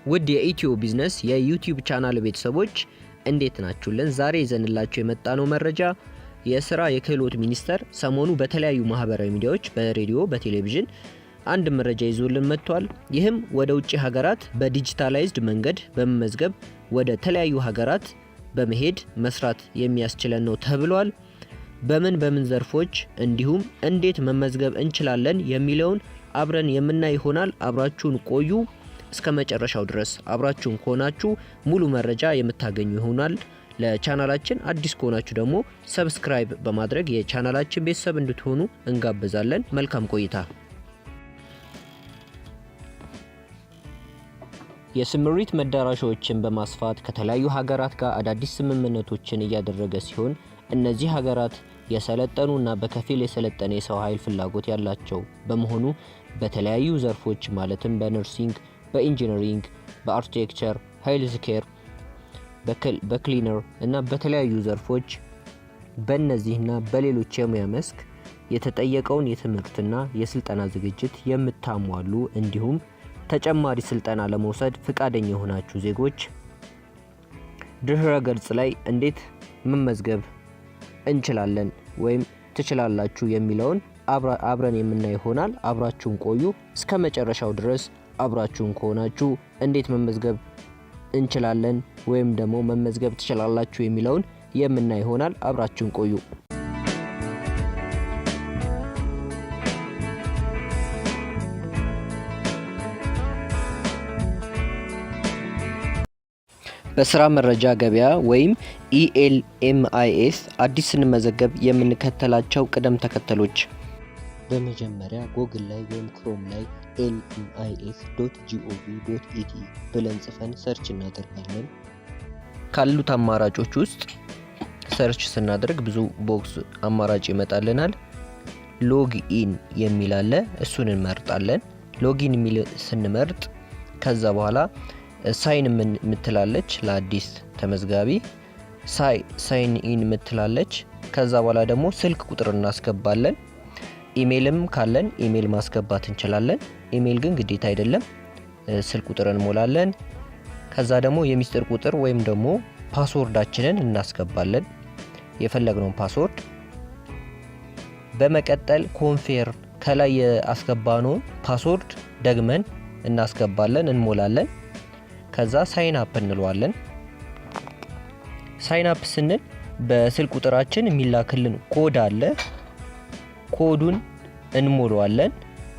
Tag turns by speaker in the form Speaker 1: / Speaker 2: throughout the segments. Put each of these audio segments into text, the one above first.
Speaker 1: ውድ የኢትዮ ቢዝነስ የዩቲዩብ ቻናል ቤተሰቦች እንዴት ናችሁልን? ዛሬ ይዘንላችሁ የመጣነው መረጃ የስራ የክህሎት ሚኒስቴር ሰሞኑ በተለያዩ ማህበራዊ ሚዲያዎች በሬዲዮ በቴሌቪዥን አንድ መረጃ ይዞልን መጥቷል። ይህም ወደ ውጪ ሀገራት በዲጂታላይዝድ መንገድ በመመዝገብ ወደ ተለያዩ ሀገራት በመሄድ መስራት የሚያስችለን ነው ተብሏል። በምን ዘርፎች እንዲሁም እንዴት መመዝገብ እንችላለን የሚለውን አብረን የምናይ ይሆናል። አብራችሁን ቆዩ። እስከ መጨረሻው ድረስ አብራችሁን ከሆናችሁ ሙሉ መረጃ የምታገኙ ይሆናል። ለቻናላችን አዲስ ከሆናችሁ ደግሞ ሰብስክራይብ በማድረግ የቻናላችን ቤተሰብ እንድትሆኑ እንጋብዛለን። መልካም ቆይታ። የስምሪት መዳረሻዎችን በማስፋት ከተለያዩ ሀገራት ጋር አዳዲስ ስምምነቶችን እያደረገ ሲሆን እነዚህ ሀገራት የሰለጠኑና በከፊል የሰለጠነ የሰው ኃይል ፍላጎት ያላቸው በመሆኑ በተለያዩ ዘርፎች ማለትም በነርሲንግ፣ በኢንጂነሪንግ፣ በአርኪቴክቸር፣ ሄልዝ ኬር፣ በክሊነር እና በተለያዩ ዘርፎች በእነዚህና በሌሎች የሙያ መስክ የተጠየቀውን የትምህርትና የስልጠና ዝግጅት የምታሟሉ እንዲሁም ተጨማሪ ስልጠና ለመውሰድ ፍቃደኛ የሆናችሁ ዜጎች ድህረ ገጽ ላይ እንዴት መመዝገብ እንችላለን ወይም ትችላላችሁ የሚለውን አብረን የምናይ ይሆናል። አብራችሁን ቆዩ። እስከ መጨረሻው ድረስ አብራችሁን ከሆናችሁ እንዴት መመዝገብ እንችላለን ወይም ደግሞ መመዝገብ ትችላላችሁ የሚለውን የምናይ ይሆናል። አብራችሁን ቆዩ። በስራ መረጃ ገበያ ወይም ELMIS አዲስ ስንመዘገብ የምንከተላቸው ቅደም ተከተሎች። በመጀመሪያ ጎግል ላይ ወይም ክሮም ላይ LMIS.gov.et ብለን ጽፈን ሰርች እናደርጋለን። ካሉት አማራጮች ውስጥ ሰርች ስናደርግ ብዙ ቦክስ አማራጭ ይመጣልናል። ሎግኢን የሚል አለ፣ እሱን እንመርጣለን። ሎጊን የሚል ስንመርጥ ከዛ በኋላ ሳይን ምትላለች ለአዲስ ተመዝጋቢ ሳይን ኢን ምትላለች። ከዛ በኋላ ደግሞ ስልክ ቁጥር እናስገባለን። ኢሜልም ካለን ኢሜል ማስገባት እንችላለን። ኢሜል ግን ግዴታ አይደለም። ስልክ ቁጥር እንሞላለን። ከዛ ደግሞ የሚስጥር ቁጥር ወይም ደግሞ ፓስወርዳችንን እናስገባለን፣ የፈለግነውን ፓስወርድ። በመቀጠል ኮንፌርም ከላይ ያስገባነውን ፓስወርድ ደግመን እናስገባለን፣ እንሞላለን። ከዛ ሳይን አፕ እንለዋለን። ሳይን አፕ ስንል በስልክ ቁጥራችን የሚላክልን ኮድ አለ። ኮዱን እንሞላዋለን።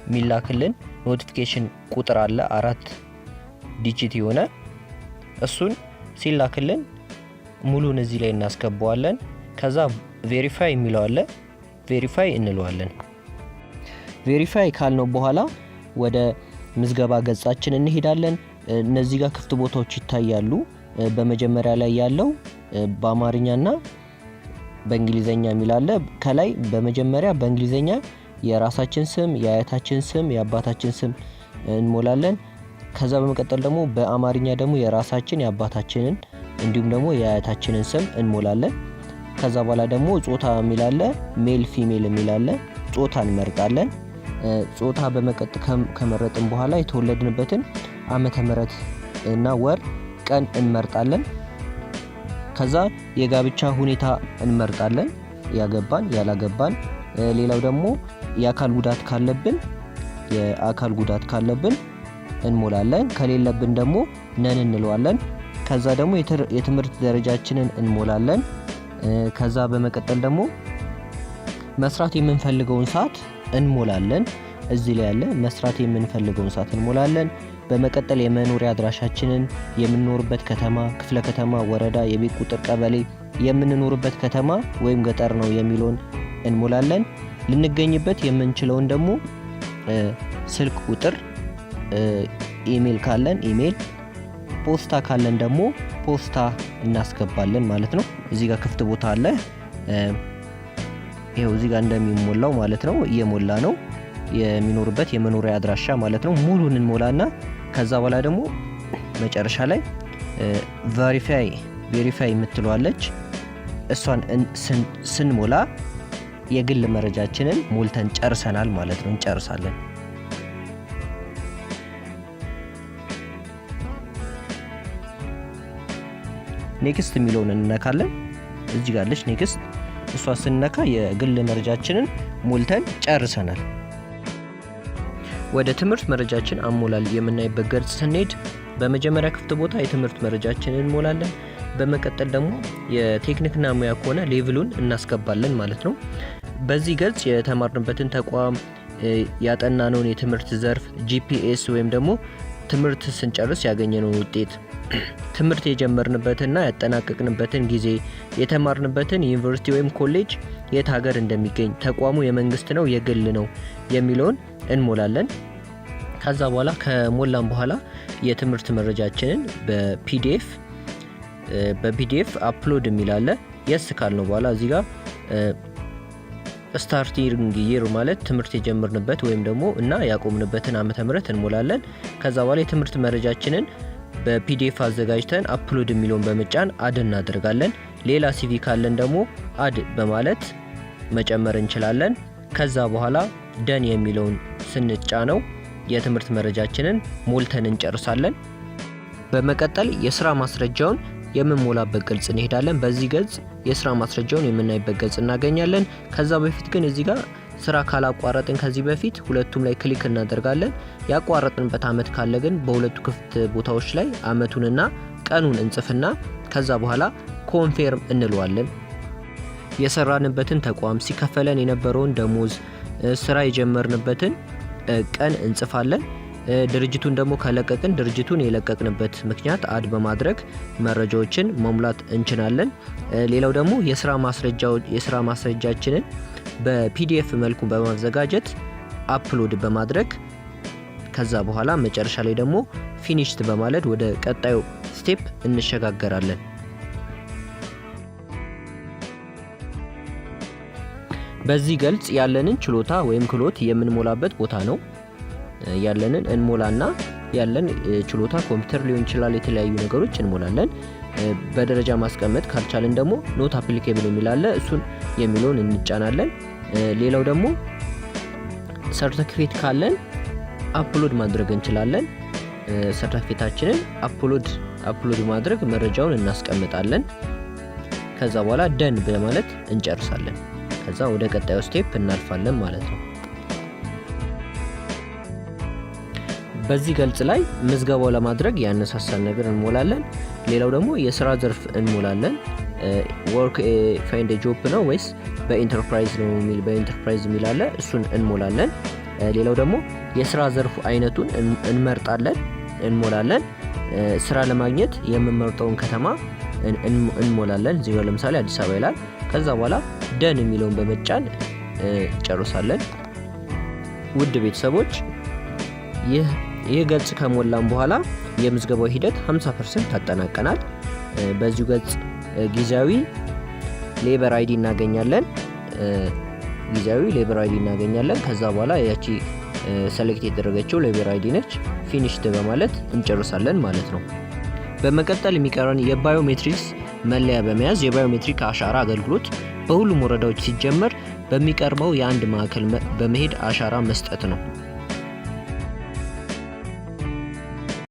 Speaker 1: የሚላክልን ኖቲፊኬሽን ቁጥር አለ 4 ዲጂት የሆነ እሱን ሲላክልን ሙሉን እዚህ ላይ እናስገባዋለን። ከዛ ቬሪፋይ የሚለው አለ፣ ቬሪፋይ እንለዋለን። ቬሪፋይ ካልነው በኋላ ወደ ምዝገባ ገጻችን እንሄዳለን። እነዚህ ጋር ክፍት ቦታዎች ይታያሉ። በመጀመሪያ ላይ ያለው በአማርኛና በእንግሊዘኛ የሚል አለ። ከላይ በመጀመሪያ በእንግሊዘኛ የራሳችን ስም፣ የአያታችን ስም፣ የአባታችን ስም እንሞላለን። ከዛ በመቀጠል ደግሞ በአማርኛ ደግሞ የራሳችን የአባታችንን እንዲሁም ደግሞ የአያታችንን ስም እንሞላለን። ከዛ በኋላ ደግሞ ጾታ የሚል አለ፣ ሜል ፊሜል የሚል አለ። ጾታ እንመርጣለን። ጾታ በመቀጠል ከመረጥን በኋላ የተወለድንበትን ዓመተ ምህረት እና ወር ቀን እንመርጣለን። ከዛ የጋብቻ ሁኔታ እንመርጣለን፣ ያገባን ያላገባን። ሌላው ደግሞ የአካል ጉዳት ካለብን እንሞላለን፣ ከሌለብን ደግሞ ነን እንለዋለን። ከዛ ደግሞ የትምህርት ደረጃችንን እንሞላለን። ከዛ በመቀጠል ደግሞ መስራት የምንፈልገውን ሰዓት እንሞላለን። እዚህ ላይ ያለ መስራት የምንፈልገውን ሰዓት እንሞላለን። በመቀጠል የመኖሪያ አድራሻችንን፣ የምንኖርበት ከተማ፣ ክፍለ ከተማ፣ ወረዳ፣ የቤት ቁጥር፣ ቀበሌ፣ የምንኖርበት ከተማ ወይም ገጠር ነው የሚለውን እንሞላለን። ልንገኝበት የምንችለውን ደግሞ ስልክ ቁጥር፣ ኢሜል ካለን ኢሜል፣ ፖስታ ካለን ደግሞ ፖስታ እናስገባለን ማለት ነው። እዚህ ጋር ክፍት ቦታ አለ። ይሄው እዚህ ጋር እንደሚሞላው ማለት ነው። እየሞላ ነው የሚኖርበት የመኖሪያ አድራሻ ማለት ነው። ሙሉን እንሞላና ከዛ በኋላ ደግሞ መጨረሻ ላይ ቬሪፋይ የምትለዋለች እሷን ስንሞላ የግል መረጃችንን ሞልተን ጨርሰናል ማለት ነው። እንጨርሳለን። ኔክስት የሚለውን እንነካለን። እዚህ ጋር አለች ኔክስት። እሷ ስንነካ የግል መረጃችንን ሞልተን ጨርሰናል። ወደ ትምህርት መረጃችን አሞላል የምናይበት ገጽ ስንሄድ በመጀመሪያ ክፍት ቦታ የትምህርት መረጃችንን እንሞላለን። በመቀጠል ደግሞ የቴክኒክና ሙያ ከሆነ ሌቭሉን እናስገባለን ማለት ነው። በዚህ ገጽ የተማርንበትን ተቋም፣ ያጠናነውን የትምህርት ዘርፍ፣ ጂፒኤስ ወይም ደግሞ ትምህርት ስንጨርስ ያገኘነውን ውጤት፣ ትምህርት የጀመርንበትና ያጠናቀቅንበትን ጊዜ፣ የተማርንበትን ዩኒቨርሲቲ ወይም ኮሌጅ የት ሀገር እንደሚገኝ፣ ተቋሙ የመንግስት ነው የግል ነው የሚለውን እንሞላለን። ከዛ በኋላ ከሞላን በኋላ የትምህርት መረጃችንን በፒዲኤፍ አፕሎድ የሚላለ የስ ካልነው በኋላ እዚህ ጋር ስታርቲንግ ይር ማለት ትምህርት የጀመርንበት ወይም ደግሞ እና ያቆምንበትን ዓመተ ምህረት እንሞላለን። ከዛ በኋላ የትምህርት መረጃችንን በፒዲኤፍ አዘጋጅተን አፕሎድ የሚለውን በመጫን አድ እናደርጋለን። ሌላ ሲቪ ካለን ደግሞ አድ በማለት መጨመር እንችላለን። ከዛ በኋላ ደን የሚለውን ስንጫነው የትምህርት መረጃችንን ሞልተን እንጨርሳለን። በመቀጠል የስራ ማስረጃውን የምንሞላበት ገጽ እንሄዳለን። በዚህ ገጽ የስራ ማስረጃውን የምናይበት ገጽ እናገኛለን። ከዛ በፊት ግን እዚህ ጋር ስራ ካላቋረጥን ከዚህ በፊት ሁለቱም ላይ ክሊክ እናደርጋለን። ያቋረጥንበት ዓመት ካለ ግን በሁለቱ ክፍት ቦታዎች ላይ ዓመቱንና ቀኑን እንጽፍና ከዛ በኋላ ኮንፌርም እንለዋለን። የሰራንበትን ተቋም፣ ሲከፈለን የነበረውን ደሞዝ፣ ስራ የጀመርንበትን ቀን እንጽፋለን። ድርጅቱን ደግሞ ከለቀቅን ድርጅቱን የለቀቅንበት ምክንያት አድ በማድረግ መረጃዎችን መሙላት እንችላለን። ሌላው ደግሞ የስራ ማስረጃችንን በፒዲኤፍ መልኩ በማዘጋጀት አፕሎድ በማድረግ ከዛ በኋላ መጨረሻ ላይ ደግሞ ፊኒሽድ በማለት ወደ ቀጣዩ ስቴፕ እንሸጋገራለን። በዚህ ገጽ ያለንን ችሎታ ወይም ክህሎት የምንሞላበት ቦታ ነው። ያለንን እንሞላና ያለን ችሎታ ኮምፒውተር ሊሆን ይችላል፣ የተለያዩ ነገሮች እንሞላለን። በደረጃ ማስቀመጥ ካልቻለን ደግሞ ኖት አፕሊኬብል የሚላለ እሱን የሚለውን እንጫናለን። ሌላው ደግሞ ሰርቲፊኬት ካለን አፕሎድ ማድረግ እንችላለን። ሰርቲፊኬታችንን አፕሎድ ማድረግ መረጃውን እናስቀምጣለን። ከዛ በኋላ ደን በማለት እንጨርሳለን። ከዛ ወደ ቀጣዩ ስቴፕ እናልፋለን ማለት ነው። በዚህ ገጽ ላይ ምዝገባው ለማድረግ ያነሳሳን ነገር እንሞላለን። ሌላው ደግሞ የስራ ዘርፍ እንሞላለን። ወርክ ፋይንድ ጆብ ነው ወይስ በኢንተርፕራይዝ ነው የሚል በኢንተርፕራይዝ የሚላለ እሱን እንሞላለን። ሌላው ደግሞ የስራ ዘርፉ አይነቱን እንሞላለን። ስራ ለማግኘት የምንመርጠውን ከተማ እንሞላለን። እዚህ ጋር ለምሳሌ አዲስ አበባ ይላል። ከዛ በኋላ ደን የሚለውን በመጫን ጨርሳለን። ውድ ቤተሰቦች ይህ ገጽ ከሞላን በኋላ የምዝገባው ሂደት 50% ታጠናቀናል። በዚሁ ገጽ ጊዜያዊ ሌበር አይዲ እናገኛለን። ከዛ በኋላ ያቺ ሰሌክት የተደረገችው ሌበር አይዲ ነች። ፊኒሽድ በማለት እንጨርሳለን ማለት ነው። በመቀጠል የሚቀረን የባዮሜትሪክስ መለያ በመያዝ የባዮሜትሪክ አሻራ አገልግሎት በሁሉም ወረዳዎች ሲጀመር በሚቀርበው የአንድ ማዕከል በመሄድ አሻራ መስጠት ነው።